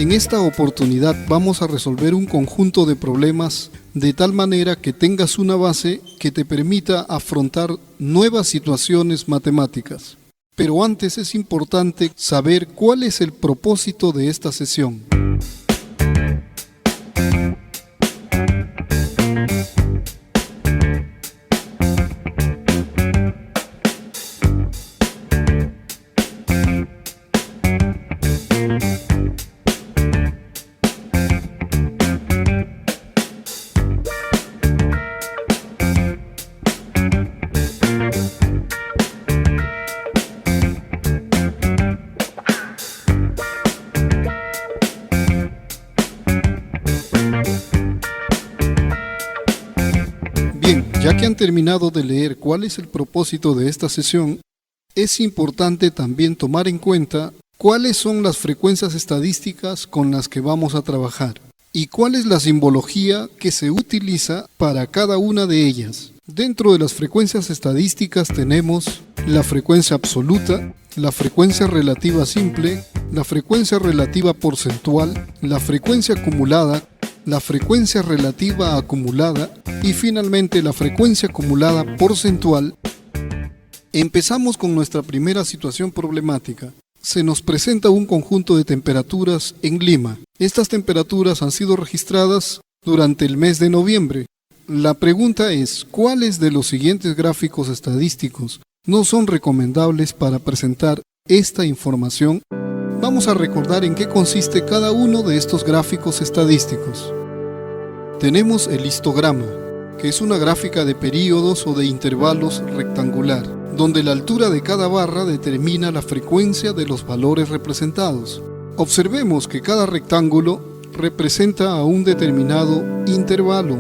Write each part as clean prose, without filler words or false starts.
En esta oportunidad vamos a resolver un conjunto de problemas de tal manera que tengas una base que te permita afrontar nuevas situaciones matemáticas. Pero antes es importante saber cuál es el propósito de esta sesión. Ya que han terminado de leer cuál es el propósito de esta sesión, es importante también tomar en cuenta cuáles son las frecuencias estadísticas con las que vamos a trabajar y cuál es la simbología que se utiliza para cada una de ellas. Dentro de las frecuencias estadísticas tenemos la frecuencia absoluta, la frecuencia relativa simple, la frecuencia relativa porcentual, la frecuencia acumulada, la frecuencia relativa acumulada y finalmente la frecuencia acumulada porcentual. Empezamos con nuestra primera situación problemática. Se nos presenta un conjunto de temperaturas en Lima. Estas temperaturas han sido registradas durante el mes de noviembre. La pregunta es, ¿cuáles de los siguientes gráficos estadísticos no son recomendables para presentar esta información? Vamos a recordar en qué consiste cada uno de estos gráficos estadísticos. Tenemos el histograma, que es una gráfica de períodos o de intervalos rectangular, donde la altura de cada barra determina la frecuencia de los valores representados. Observemos que cada rectángulo representa a un determinado intervalo.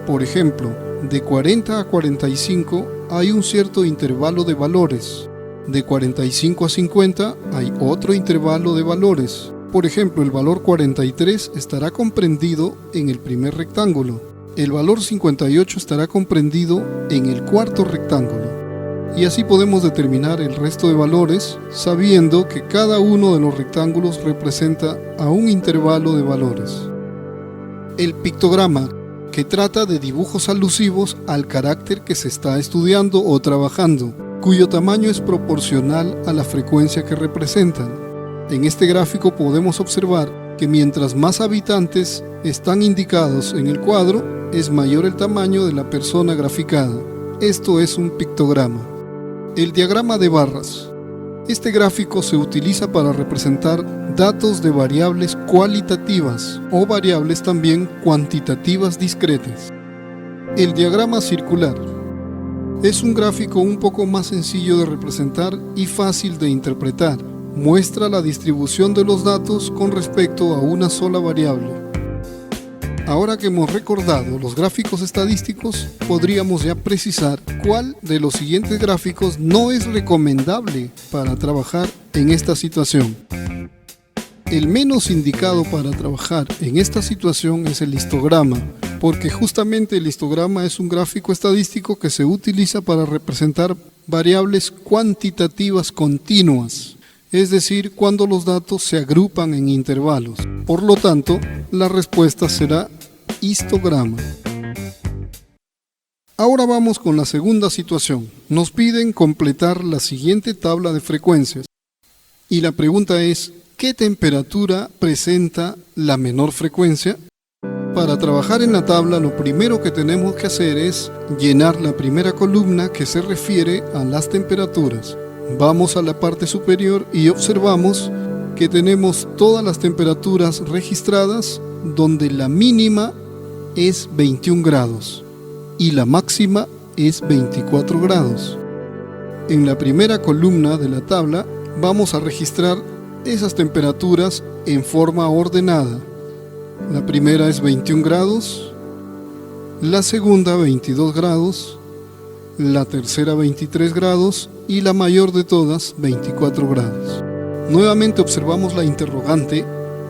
Por ejemplo, de 40 a 45 hay un cierto intervalo de valores. De 45 a 50 hay otro intervalo de valores. Por ejemplo, el valor 43 estará comprendido en el primer rectángulo. El valor 58 estará comprendido en el cuarto rectángulo. Y así podemos determinar el resto de valores sabiendo que cada uno de los rectángulos representa a un intervalo de valores. El pictograma, que trata de dibujos alusivos al carácter que se está estudiando o trabajando, cuyo tamaño es proporcional a la frecuencia que representan. En este gráfico podemos observar que mientras más habitantes están indicados en el cuadro, es mayor el tamaño de la persona graficada. Esto es un pictograma. El diagrama de barras. Este gráfico se utiliza para representar datos de variables cualitativas o variables también cuantitativas discretas. El diagrama circular. Es un gráfico un poco más sencillo de representar y fácil de interpretar. Muestra la distribución de los datos con respecto a una sola variable. Ahora que hemos recordado los gráficos estadísticos, podríamos ya precisar cuál de los siguientes gráficos no es recomendable para trabajar en esta situación. El menos indicado para trabajar en esta situación es el histograma, porque justamente el histograma es un gráfico estadístico que se utiliza para representar variables cuantitativas continuas. Es decir, cuando los datos se agrupan en intervalos. Por lo tanto, la respuesta será histograma. Ahora vamos con la segunda situación. Nos piden completar la siguiente tabla de frecuencias. Y la pregunta es, ¿qué temperatura presenta la menor frecuencia? Para trabajar en la tabla, lo primero que tenemos que hacer es llenar la primera columna que se refiere a las temperaturas. Vamos a la parte superior y observamos que tenemos todas las temperaturas registradas, donde la mínima es 21 grados y la máxima es 24 grados. En la primera columna de la tabla vamos a registrar esas temperaturas en forma ordenada. La primera es 21 grados, la segunda 22 grados, la tercera 23 grados y la mayor de todas 24 grados. Nuevamente observamos la interrogante: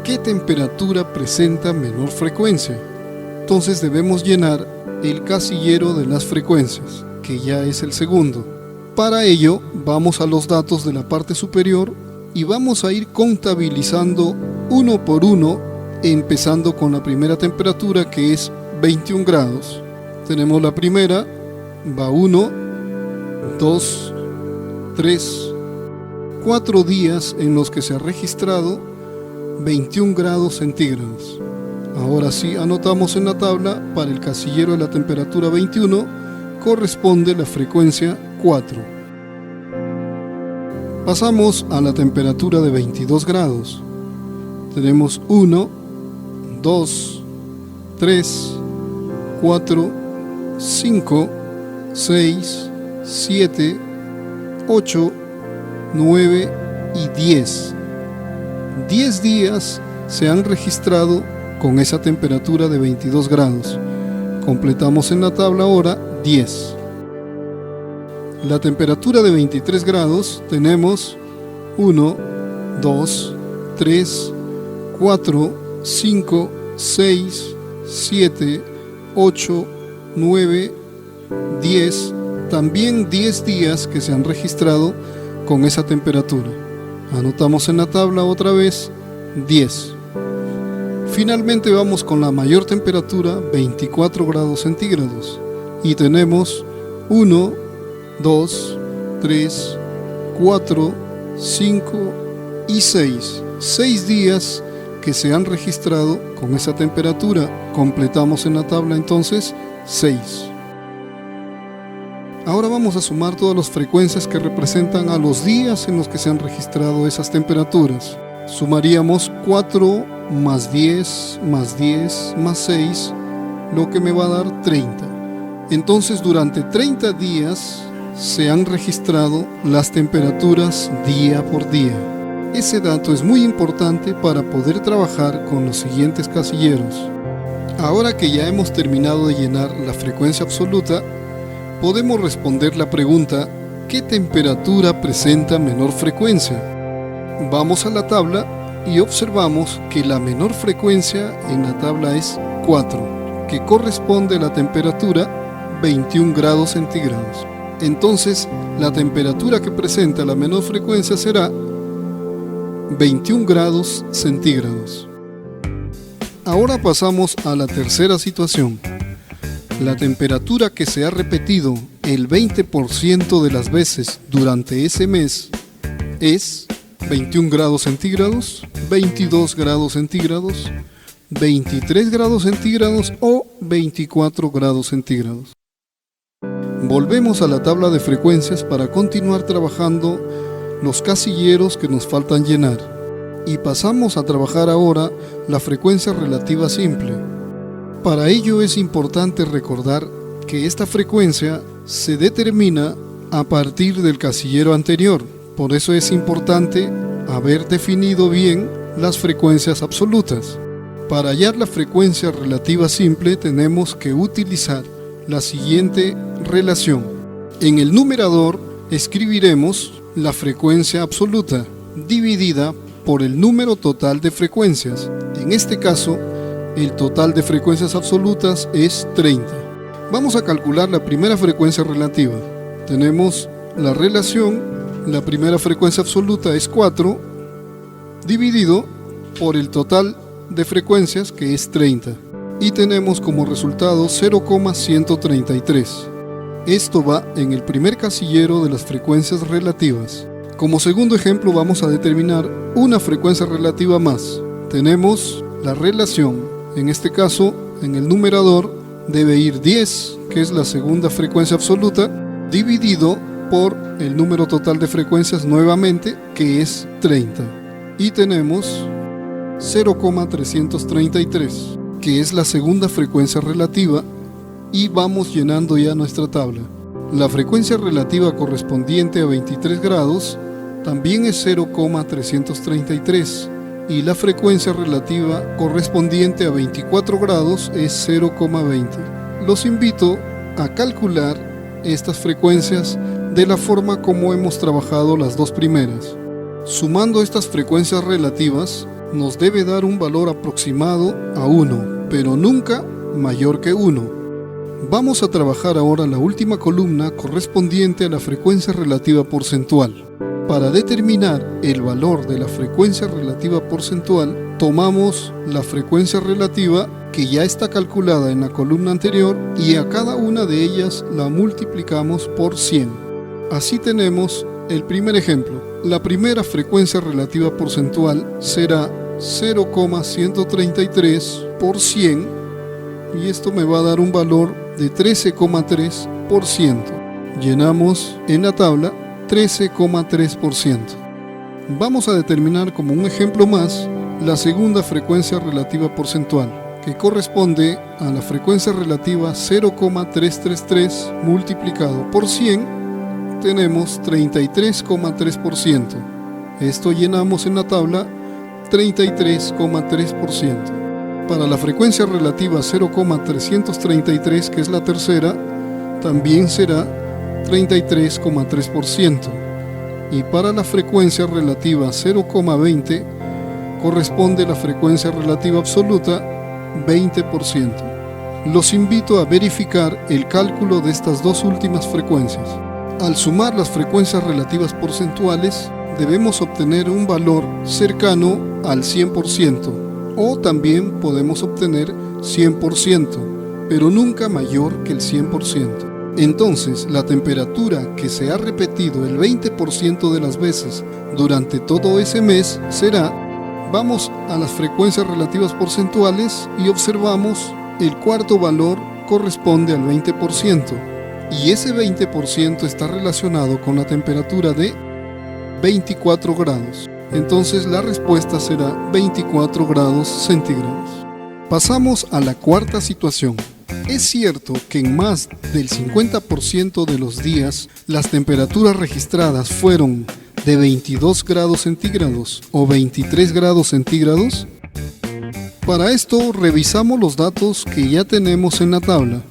¿qué temperatura presenta menor frecuencia? Entonces debemos llenar el casillero de las frecuencias, que ya es el segundo. Para ello vamos a los datos de la parte superior y vamos a ir contabilizando uno por uno, empezando con la primera temperatura, que es 21 grados. Tenemos la primera, va 1, 2, 3, 4 días en los que se ha registrado 21 grados centígrados. Ahora sí, anotamos en la tabla: para el casillero de la temperatura 21 corresponde la frecuencia 4. Pasamos a la temperatura de 22 grados. Tenemos 1, 2, 3, 4, 5, 6, 7, 8, 9 y 10. 10 días se han registrado con esa temperatura de 22 grados. Completamos en la tabla ahora 10. La temperatura de 23 grados tenemos 1, 2, 3, 4, 5, 6, 7, 8, 9, 10. También 10 días que se han registrado con esa temperatura. Anotamos en la tabla otra vez 10. Finalmente vamos con la mayor temperatura, 24 grados centígrados, y tenemos 1, 2, 3, 4, 5 y 6. 6 días que se han registrado con esa temperatura. Completamos en la tabla entonces 6. Ahora vamos a sumar todas las frecuencias que representan a los días en los que se han registrado esas temperaturas. Sumaríamos 4 más 10 más 10 más 6, lo que me va a dar 30. Entonces durante 30 días se han registrado las temperaturas día por día. Ese dato es muy importante para poder trabajar con los siguientes casilleros. Ahora que ya hemos terminado de llenar la frecuencia absoluta, podemos responder la pregunta: ¿qué temperatura presenta menor frecuencia? Vamos a la tabla y observamos que la menor frecuencia en la tabla es 4, que corresponde a la temperatura 21 grados centígrados. Entonces, la temperatura que presenta la menor frecuencia será 21 grados centígrados. Ahora pasamos a la tercera situación. La temperatura que se ha repetido el 20% de las veces durante ese mes es 21 grados centígrados, 22 grados centígrados, 23 grados centígrados o 24 grados centígrados. Volvemos a la tabla de frecuencias para continuar trabajando los casilleros que nos faltan llenar. Y pasamos a trabajar ahora la frecuencia relativa simple. Para ello es importante recordar que esta frecuencia se determina a partir del casillero anterior. Por eso es importante haber definido bien las frecuencias absolutas. Para hallar la frecuencia relativa simple tenemos que utilizar la siguiente relación. En el numerador escribiremos la frecuencia absoluta dividida por el número total de frecuencias. En este caso, el total de frecuencias absolutas es 30. Vamos a calcular la primera frecuencia relativa. Tenemos la relación: la primera frecuencia absoluta es 4, dividido por el total de frecuencias, que es 30. Y tenemos como resultado 0,133. Esto va en el primer casillero de las frecuencias relativas. Como segundo ejemplo vamos a determinar una frecuencia relativa más. Tenemos la relación. En este caso, en el numerador debe ir 10, que es la segunda frecuencia absoluta, dividido por el número total de frecuencias nuevamente, que es 30. Y tenemos 0,333, que es la segunda frecuencia relativa, y vamos llenando ya nuestra tabla. La frecuencia relativa correspondiente a 23 grados también es 0,333, y la frecuencia relativa correspondiente a 24 grados es 0,20. Los invito a calcular estas frecuencias de la forma como hemos trabajado las dos primeras. Sumando estas frecuencias relativas nos debe dar un valor aproximado a 1, pero nunca mayor que 1. Vamos a trabajar ahora la última columna correspondiente a la frecuencia relativa porcentual. Para determinar el valor de la frecuencia relativa porcentual, tomamos la frecuencia relativa que ya está calculada en la columna anterior y a cada una de ellas la multiplicamos por 100. Así tenemos el primer ejemplo. La primera frecuencia relativa porcentual será 0,133 por 100 y esto me va a dar un valor de 13,3%. Llenamos en la tabla 13,3%. Vamos a determinar como un ejemplo más la segunda frecuencia relativa porcentual, que corresponde a la frecuencia relativa 0,333 multiplicado por 100, tenemos 33,3%. Esto llenamos en la tabla 33,3%. Para la frecuencia relativa 0,333, que es la tercera, también será 33,3%. Y para la frecuencia relativa 0,20 corresponde la frecuencia relativa absoluta 20%. Los invito a verificar el cálculo de estas dos últimas frecuencias. Al sumar las frecuencias relativas porcentuales, debemos obtener un valor cercano al 100%, o también podemos obtener 100%, pero nunca mayor que el 100%. Entonces, la temperatura que se ha repetido el 20% de las veces durante todo ese mes será, vamos a las frecuencias relativas porcentuales y observamos el cuarto valor corresponde al 20%, y ese 20% está relacionado con la temperatura de 24 grados. Entonces la respuesta será 24 grados centígrados. Pasamos a la cuarta situación. Es cierto que en más del 50% de los días las temperaturas registradas fueron de 22 grados centígrados o 23 grados centígrados. Para esto revisamos los datos que ya tenemos en la tabla.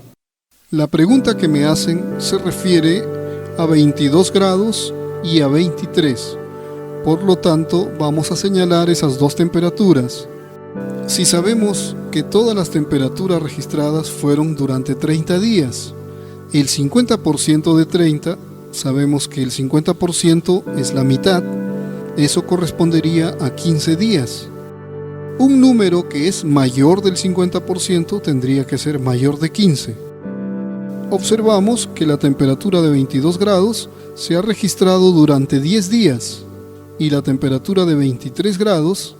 La pregunta que me hacen se refiere a 22 grados y a 23. Por lo tanto, vamos a señalar esas dos temperaturas. Si sabemos que todas las temperaturas registradas fueron durante 30 días, el 50% de 30, sabemos que el 50% es la mitad, eso correspondería a 15 días. Un número que es mayor del 50% tendría que ser mayor de 15. Observamos que la temperatura de 22 grados se ha registrado durante 10 días y la temperatura de 23 grados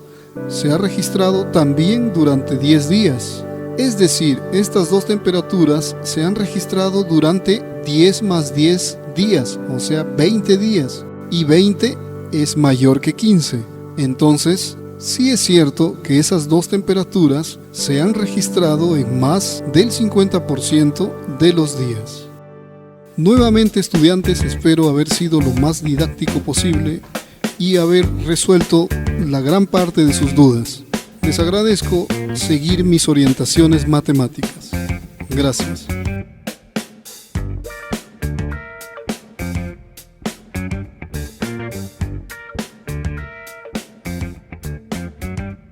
se ha registrado también durante 10 días. Es decir, estas dos temperaturas se han registrado durante 10 más 10 días, o sea 20 días, y 20 es mayor que 15. Entonces, sí es cierto que esas dos temperaturas se han registrado en más del 50% de los días. Nuevamente, estudiantes, espero haber sido lo más didáctico posible y haber resuelto la gran parte de sus dudas. Les agradezco seguir mis orientaciones matemáticas. Gracias.